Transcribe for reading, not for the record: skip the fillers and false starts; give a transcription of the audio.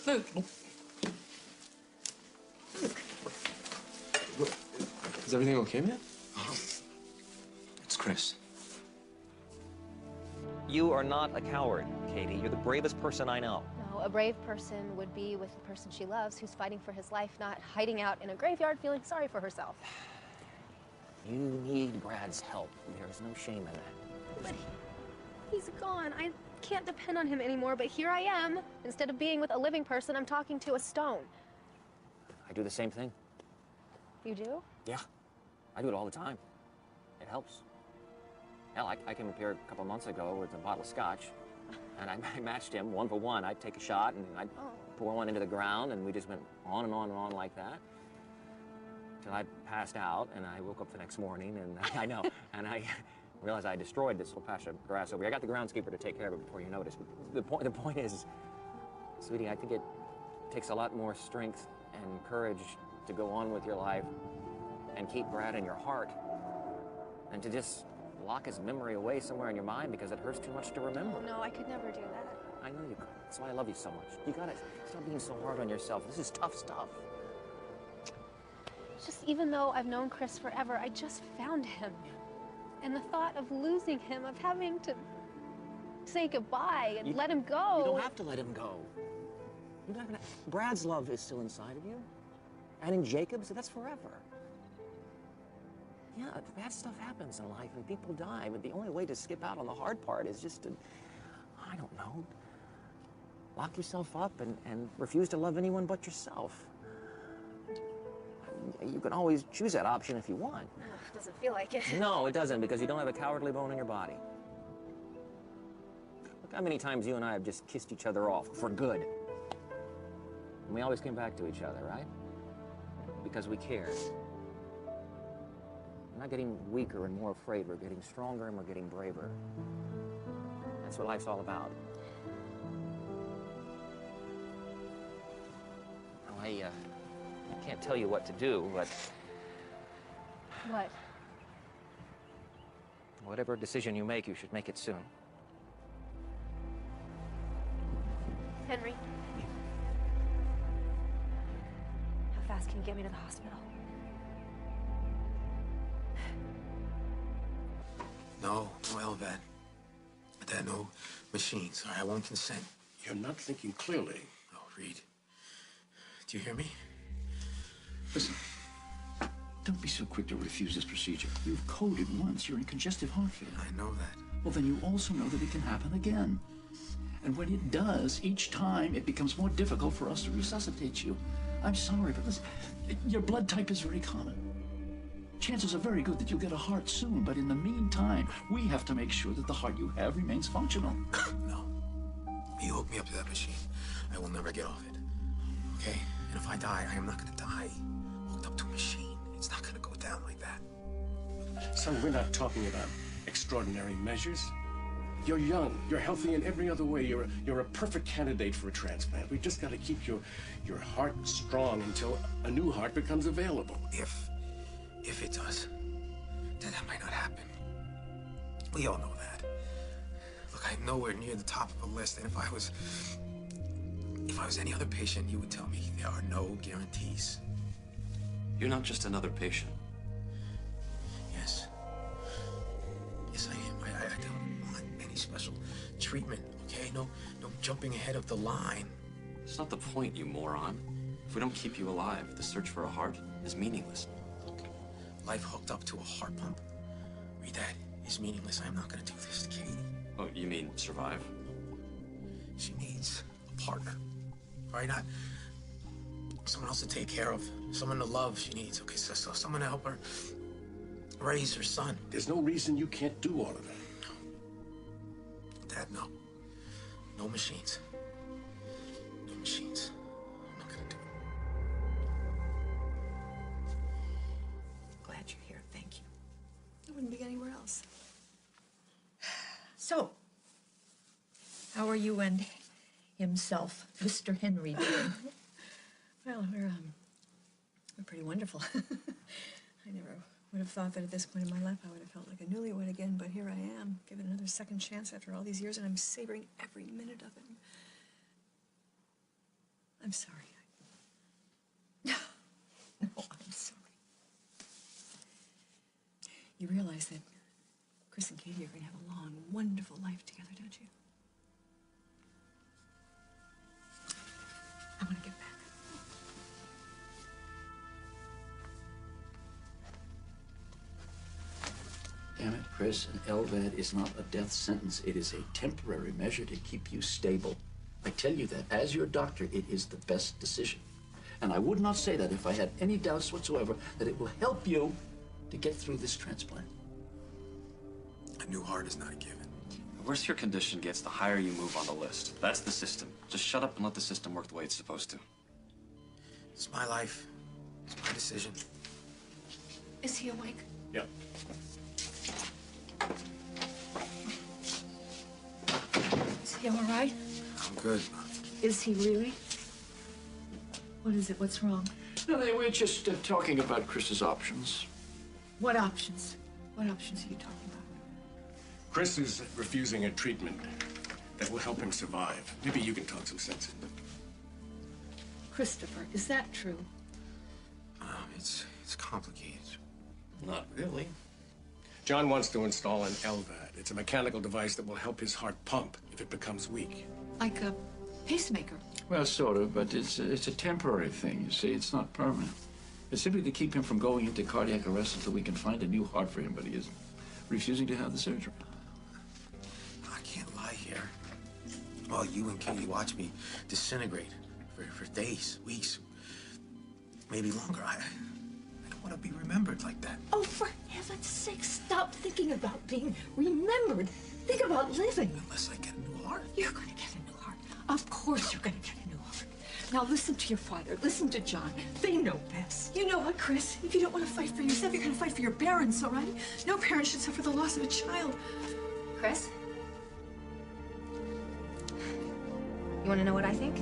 Luke. Luke. Is everything okay, man? It's Chris. You are not a coward, Katie. You're the bravest person I know. No, a brave person would be with the person she loves, who's fighting for his life, not hiding out in a graveyard feeling sorry for herself. You need Brad's help. There's no shame in that. But he's gone. I can't depend on him anymore, but here I am. Instead of being with a living person, I'm talking to a stone. I do the same thing. You do? Yeah. I do it all the time. It helps. Hell, I came up here a couple months ago with a bottle of scotch, and I matched him 1 for 1. I'd take a shot, and I'd pour one into the ground, and we just went on and on and on like that. Till I passed out, and I woke up the next morning, and I know, and I realized I destroyed this whole patch of grass over here. I got the groundskeeper to take care of it before you noticed. But the point is, sweetie, I think it takes a lot more strength and courage to go on with your life and keep Brad in your heart than to just lock his memory away somewhere in your mind because it hurts too much to remember. Oh, no, I could never do that. I know you could. That's why I love you so much. You gotta stop being so hard on yourself. This is tough stuff. Just even though I've known Chris forever, I just found him. And the thought of losing him, of having to say goodbye and let him go. You don't have to let him go. You're not gonna. Brad's love is still inside of you. And in Jacob's, that's forever. Yeah, bad stuff happens in life and people die, but the only way to skip out on the hard part is just to, I don't know, lock yourself up and refuse to love anyone but yourself. You can always choose that option if you want. It doesn't feel like it. No, it doesn't, because you don't have a cowardly bone in your body. Look how many times you and I have just kissed each other off for good. And we always came back to each other, right? Because we cared. We're not getting weaker and more afraid. We're getting stronger and we're getting braver. That's what life's all about. Well, I can't tell you what to do, but... What? Whatever decision you make, you should make it soon. Henry. How fast can you get me to the hospital? No LVAD. There are no machines. All right, I won't consent. You're not thinking clearly. Oh, Reid. Do you hear me? Listen, don't be so quick to refuse this procedure. You've coded once. You're in congestive heart failure. I know that. Well, then you also know that it can happen again. And when it does, each time it becomes more difficult for us to resuscitate you. I'm sorry, but listen, your blood type is very common. Chances are very good that you'll get a heart soon, but in the meantime, we have to make sure that the heart you have remains functional. No. You hook me up to that machine. I will never get off it. Okay? And if I die, I am not gonna die hooked up to a machine. It's not gonna go down like that. Son, we're not talking about extraordinary measures. You're young, you're healthy in every other way. You're a perfect candidate for a transplant. We just gotta keep your heart strong until a new heart becomes available. If it does, then that might not happen. We all know that. Look, I'm nowhere near the top of the list, and if I was any other patient, you would tell me there are no guarantees. You're not just another patient. Yes. Yes, I am. I don't want any special treatment, okay? No jumping ahead of the line. It's not the point, you moron. If we don't keep you alive, the search for a heart is meaningless. Life hooked up to a heart pump. Reid, that is meaningless. I'm not gonna do this to Katie. Oh, you mean survive? She needs a partner. All right, not someone else to take care of, someone to love she needs. Okay, so someone to help her raise her son. There's no reason you can't do all of that. No. Dad, no. No machines. No machines. I'm not gonna do it. Glad you're here. Thank you. I wouldn't be anywhere else. So, how are you and himself, Mr. Henry, doing? Well, we're pretty wonderful. I never would have thought that at this point in my life I would have felt like a newlywed again, but here I am, given another second chance after all these years, and I'm savoring every minute of it. I'm sorry. No, I'm sorry. You realize that Chris and Katie are going to have a long, wonderful life together, don't you? I want to get back. Damn it, Chris, an LVAD is not a death sentence. It is a temporary measure to keep you stable. I tell you that, as your doctor, it is the best decision. And I would not say that if I had any doubts whatsoever that it will help you to get through this transplant. A new heart is not a given. The worse your condition gets, the higher you move on the list. That's the system. Just shut up and let the system work the way it's supposed to. It's my life. It's my decision. Is he awake? Yeah. Is he all right? I'm good. Is he really? What is it? What's wrong? No, we're just talking about Chris's options. What options? What options are you talking about? Chris is refusing a treatment that will help him survive. Maybe you can talk some sense into him. Christopher, is that true? It's complicated. Not really. John wants to install an LVAD. It's a mechanical device that will help his heart pump if it becomes weak. Like a pacemaker? Well, sort of, but it's a temporary thing, you see. It's not permanent. It's simply to keep him from going into cardiac arrest until we can find a new heart for him, but he is refusing to have the surgery. I can't lie here. While you and Katie watch me disintegrate for days, weeks, maybe longer. I don't want to be remembered like that. Oh, for heaven's sake, stop thinking about being remembered. Think about living. Unless I get a new heart. You're going to get a new heart. Of course you're going to get a new heart. Now listen to your father. Listen to John. They know best. You know what, Chris? If you don't want to fight for yourself, you're going to fight for your parents, all right? No parent should suffer the loss of a child. Chris? You want to know what I think?